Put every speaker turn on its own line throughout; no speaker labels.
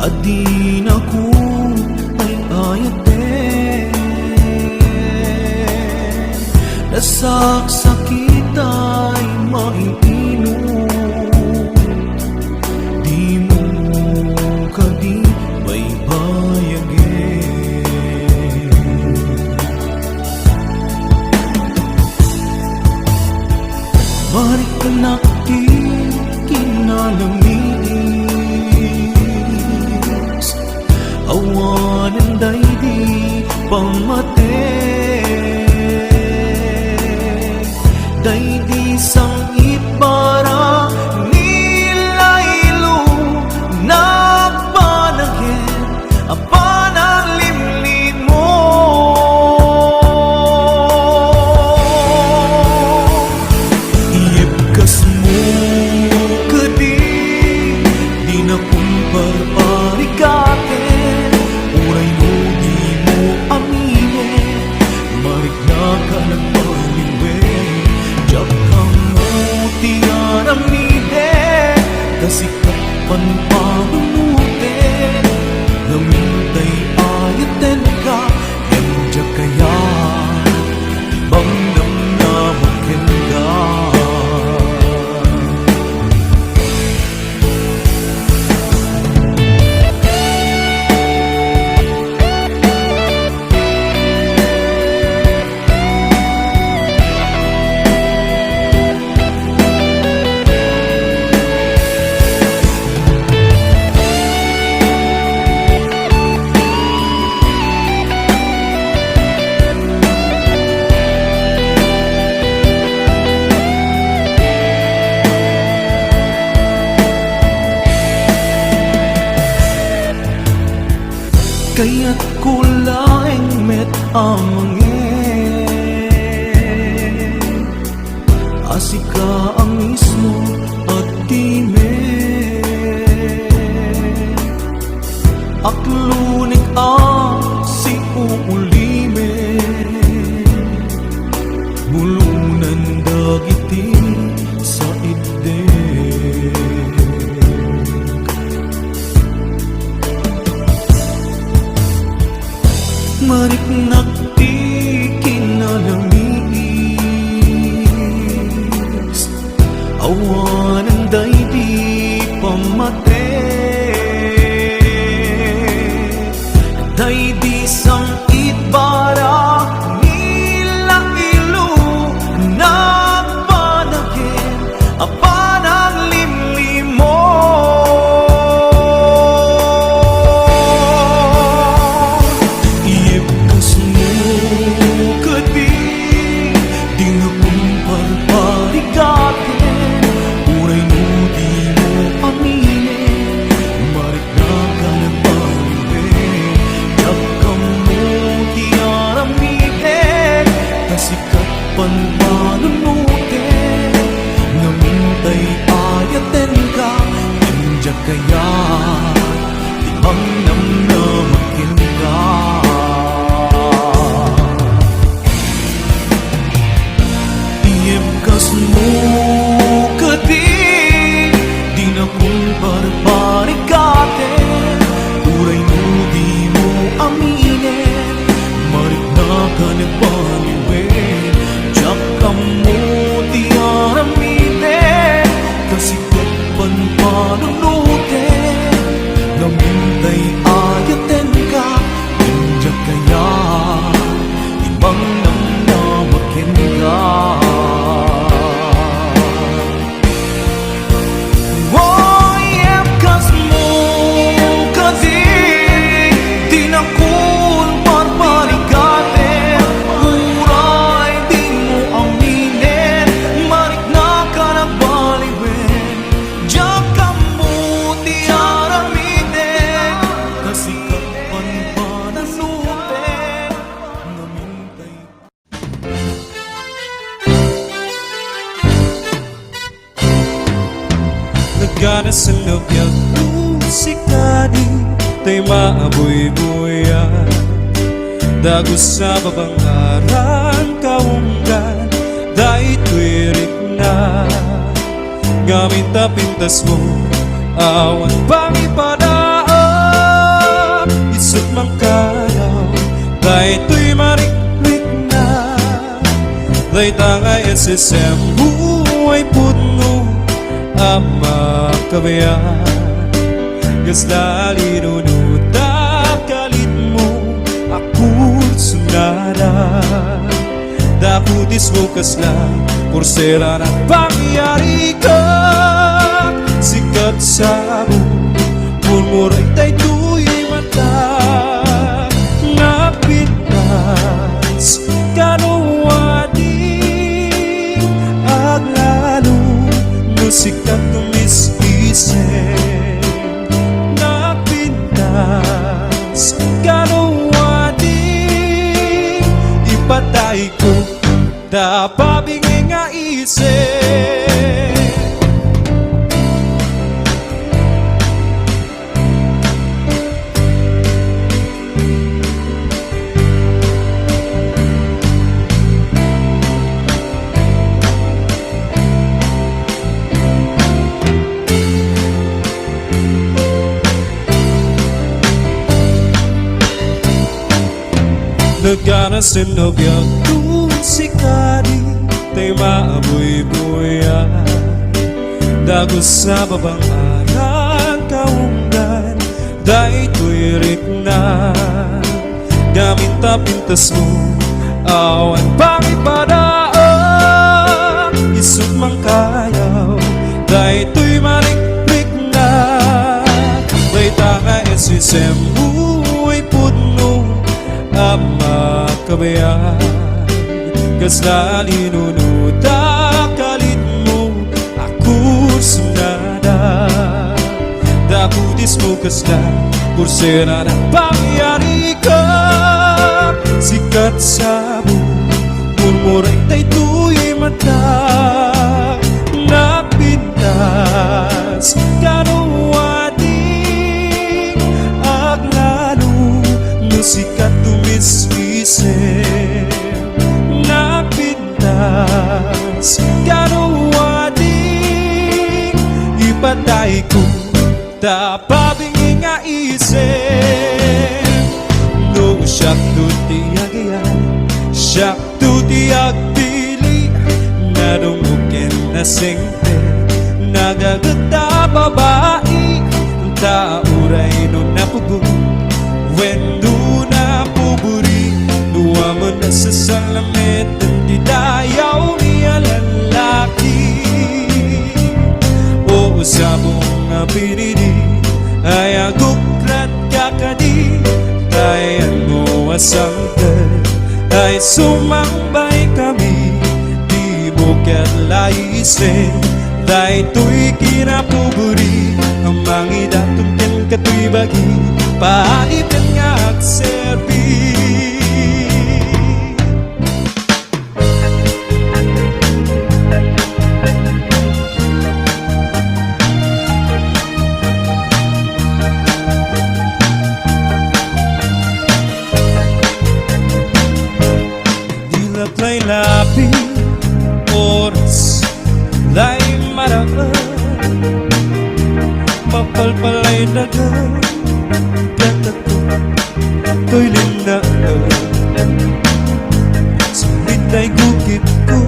Adin ako ay ayate, nasaksakit ay maiinot, di mo kadi may bayagin. Balik ka nakti kinalamis, awanan day di pamate, kaya't kulaing met amangin asika ang mismo at time aklunik si uulime bulunan dagiti sa ide mariknak ti kinalamis awanan day di pamate day di sang itbara nila ilu nagpanagin apanang limlimo iibus mo kadi di nga kumparparigatin uray mo di mo aminin marik na ka nagpaliwin yakam mo di aramitin kasikat panmanunutin namintay ayaten ka injak kaya timang namnamakin ka iibkas mo kadi di na kumparparigatin uray mo di mo aminin marik na ka nagpaliwin jakam mo di aramitin kasikat panpanunutin namintay ayaten ka injak kaya ibang namnamakin ka
Nagana sa loobyag musikadi tay maaboy-boya dagos sa babangaran kaunggan dahil tuwirik na gamit na pintas mo awan pang ipadaan isot mang kayaw dahil tuy mariklik na dahil tangay SSM buhay puno ama kabayan gasdali nunuta kalit mo ako sunada dakutis mo kasla kursera ng pangyari ka sikat sa mo murmuray tay tuy mata napitas kanuwadi aglalo sikat tumis-isip napintas kaluwadi ipatay ko dapabingi nga isip Nagana sa loobyag musikadi tay maaboy-boya dagos sa babangaran kaunggan dahil tuwirik na gamit na pintas mo awan pang ipadaan isot mang kayaw dahil tuy mariklik na dahil tanga SSM buhay puno ama kabayan gasdali nunuta kalit mo ako sunada dakutis mo kasla kursera ng pangyari sukat sabo murmuray tay tuy mata napintas kanuwadi aglalo musikat tumiswisip napintas kanuwadi ipatay ko tapabing nga isip no siyak tutiyagayan siyak tutiyagpili nadumukin na singte nagaganda babae tauray no napugo wendo na puburi nuwaman na sa salamet di dayaw niya lalaki o sabong nga pinili ay agukrat kakadi kaya mo asangkal ay sumambay kami di mo katlaisen dahil to'y kinapuburi ang mga datong kato'y bagi paanipin nga agserbi dilapay labi oras lay maraan mapalpalay dagan gatato to'y linaan sulit ay gukit ko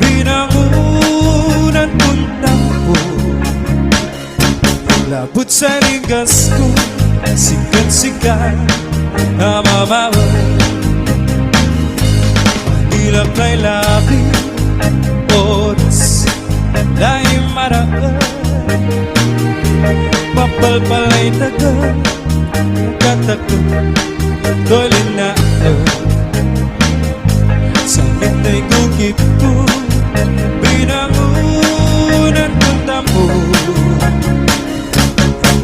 binangunan kong tampo labot sa ligas ko sikat-sikat amamawa dilap ay labi oras dahil maraan papalpalay dagan katakot to'y linaan sakit ay gukit ko binangunan kong tampo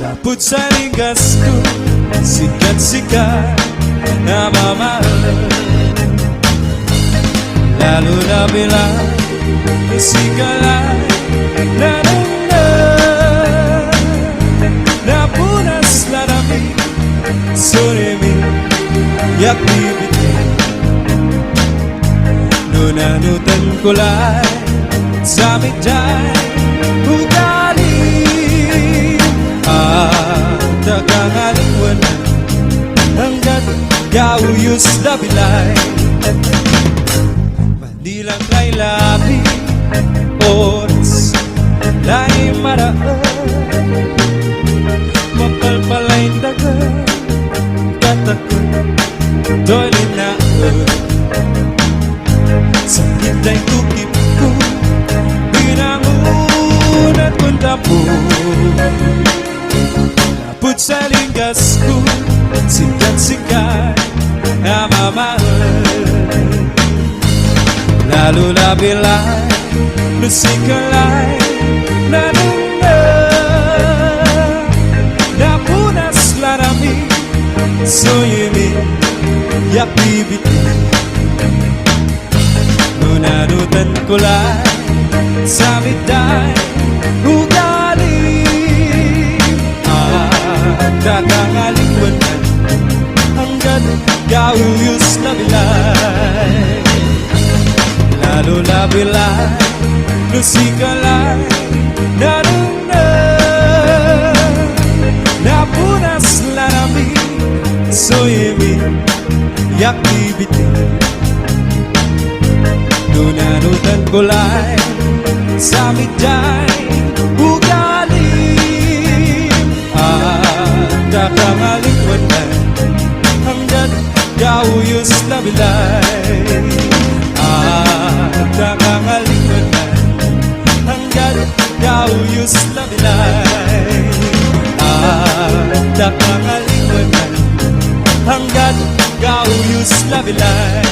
lapot sa ligas ko sikat-sikat na mamahal lalo na bilang isigalay na napunas larami surimi yakibiti nunanutan kulay sa midjay ugali at akangalingwanan hanggat gauyos na bilay dilang kay labi oras lay maraan mapalpalay dagan katakot to'y linaan sakit ay tukip ko binangunan kong tampo lapot sa ligas ko sikat-sikat na mamahal lalo na bilay musikalay nanuna napunas larami suyimi yakibiti nunanutan kulay sa miday ugali at kakangalingwanan hanggat gauyos na bilay lalo na bilay musikalay nanuna napunas larami suyimi yakibiti nunanutan kulay sa miday ugali at kakangalingwanan hanggat gauyos na bilay at kakangalingwanan hanggat gauyos na bilay at kakangalingwanan hanggat gauyos na bilay.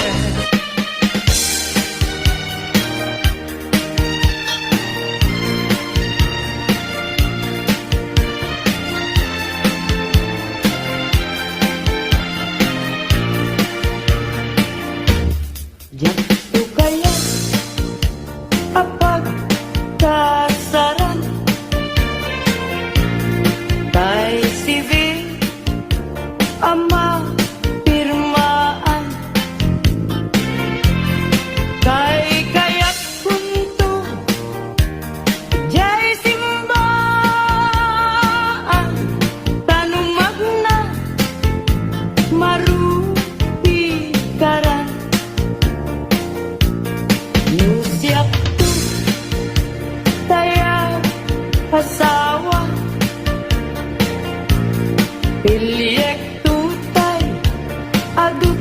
adut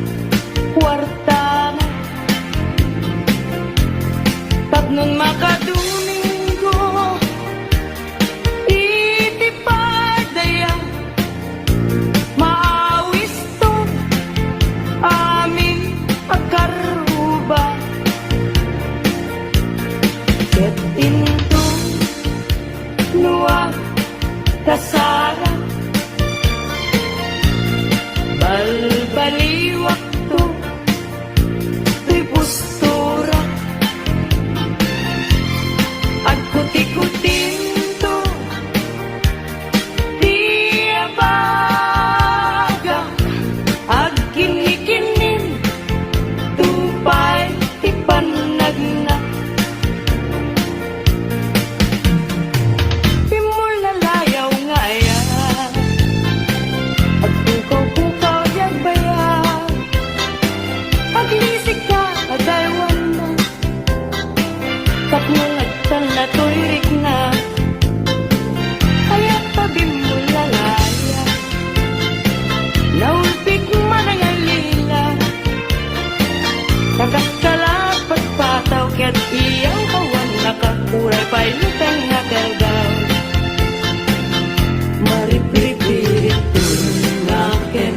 kwarta na tapnon makaduminggo iti padaya maawis to amin pagkaruba ket into nuwa kasara balbaliwak to ti postura at kuti-kutin to di abaga at kinikinin tupay ti panagna pimul na layaw nga yan at pukaw-pukaw yan bayan paglisik ka at aywan na tapnong agtan na tuirik na kaya tabi mo lalaya naulpik man ang alila nakakalapat pataw ka't iyaw kawan nakakuray pa'y lutang nakagaw maripipirit nakin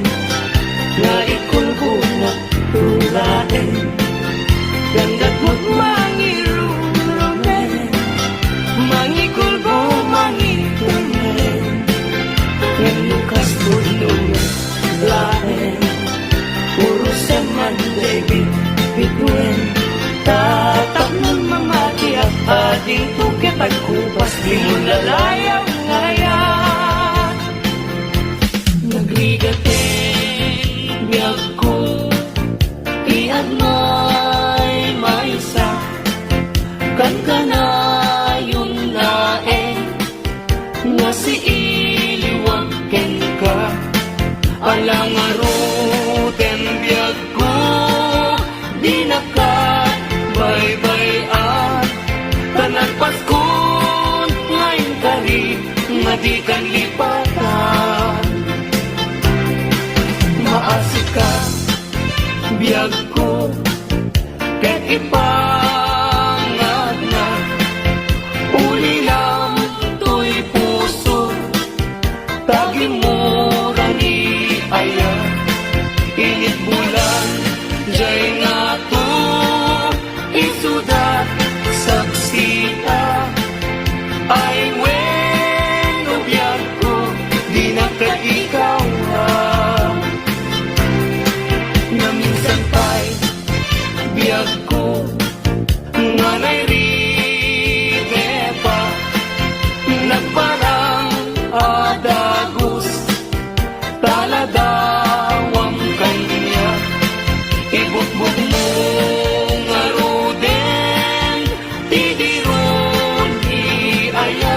nga ikulbuna tulain langgat mo't mangirurumen mangikulbo mangitunen yang lukas tulungan lain urusan man David bituin tatap ng mamati at ading tukit at kupas di mo lalayaw ngayon nagligating biyag ko iad mo'y maisa kan ka na yung laeng nga si iliwagken ka alang aruten biyag ko di nakabay-bayan tanan paskon ngayon kari nga di kan lipatan maasik ka biyag ko ket ipangad na uli lang to'y puso tagi mo rani aya init bulan jay nga to isudat saksita ay wen biyag ko di na ka ikaw na minsan pa'y biyag ko nga nairide pa nagparang adagos taladawang kanya ibukbuk mo nga ruden tidiron iaya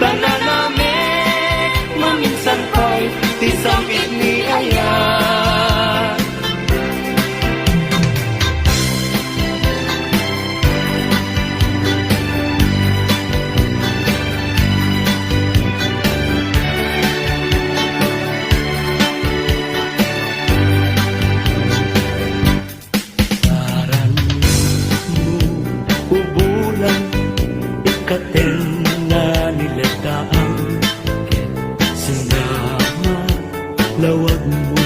tananame maminsan pa'y tisambit ni aya ubulan ikaten na niladaan sinama lawag mo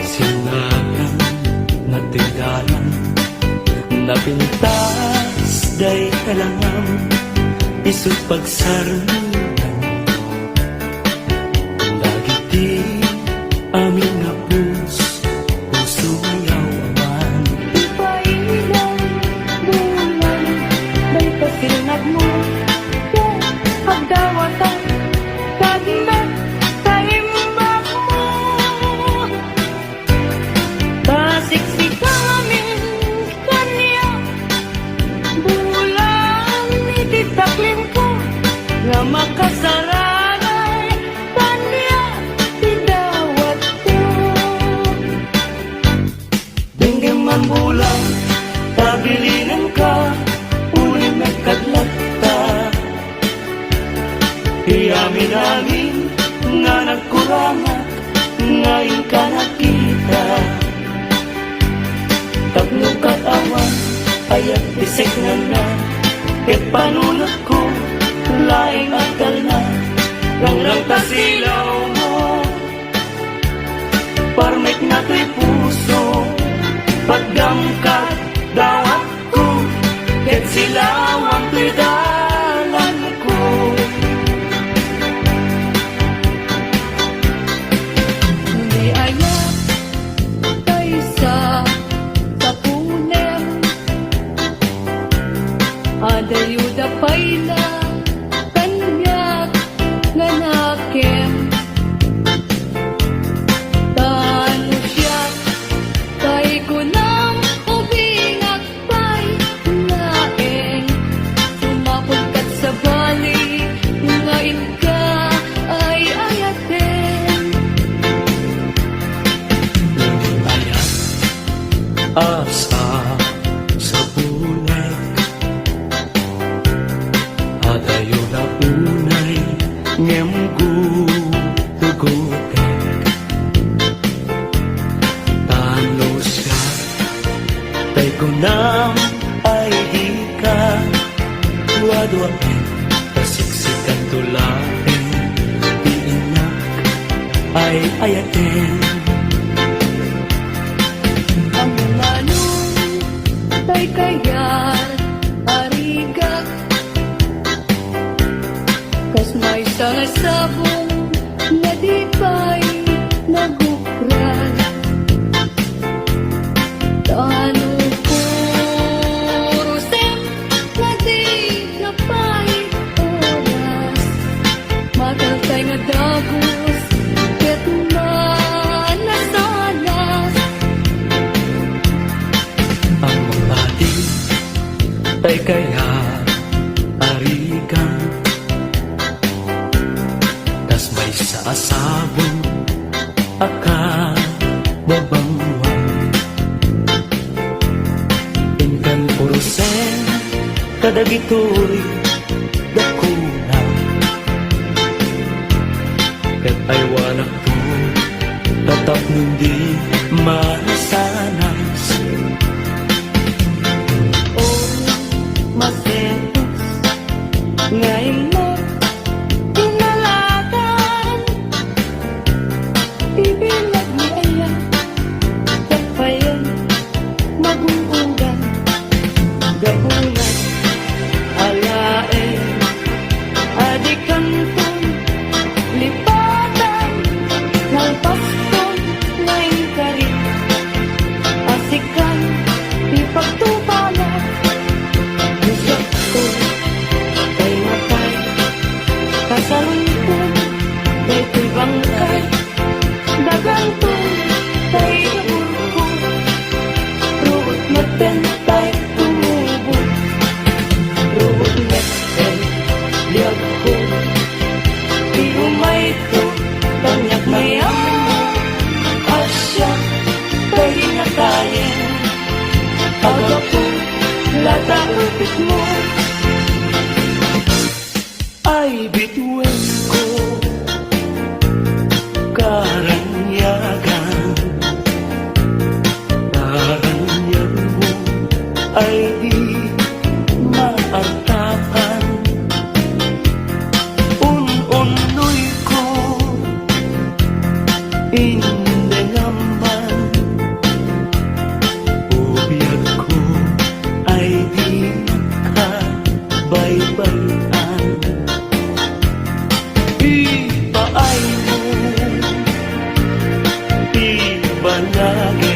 sinakang natigalan napintas day kalangam isut pagsarunan dagiti amin nga puso ayaw awan ipailan bulan may kasinag mo pagdawatan tagmet kaimbak mo pasiksikamin kanya bulan ititaklim ko nga Ket panunot ko, laing akal na, rangrang tasilaw mo. Parmek na to'y puso, pagdamkat dawat ko, ket silawang to'y dalan ko. Di ayak tayo sa tapunem, adayuda payla kanyak nga nakem. Tano siya kay kunang ubingak pay naeng, sumapod kat sa bali ngayon ka ay ayaten.
Ayat asa sa bunay, adayo na unay ngem gutugutek. Tano siya tay kunam ay di ka wadwain, kasiksikan tulain di inak ay ayaten.
Ang manong tay kayat arigak, kas may sangasabong nga di pa'y nagukran. Tano purusem nga di napay oras, magaltay nga dagos ket manasanas.
Ang mga di tay kaya arigan, tas may saasabong akababangwan. Inkan purusen kadagitoy dakuna, ket ay wanak to tatap nundi masanas.
Oh, masetos ngayon mo inalatan, ibilag ni Aya tapayan maguugan, gabulan alaen adikanton lipatan nalpaston ngayon ka rin, asikan ipagtubalan. Gusto ko kay matay, kasalunton kay ko'y bangkay, daganton kay gabulko, ruot maten tay tumubo, ruot meten liag ko, di umay to banyak mayam, asya kay natayen, agapo lata upit mo.
Ay bituin ko karanyagan, karanyan mo ay di maartakan. Un-unoy ko indengaman, ubiyag ko ay di makabaybayan. Ipaay mo, ibanagin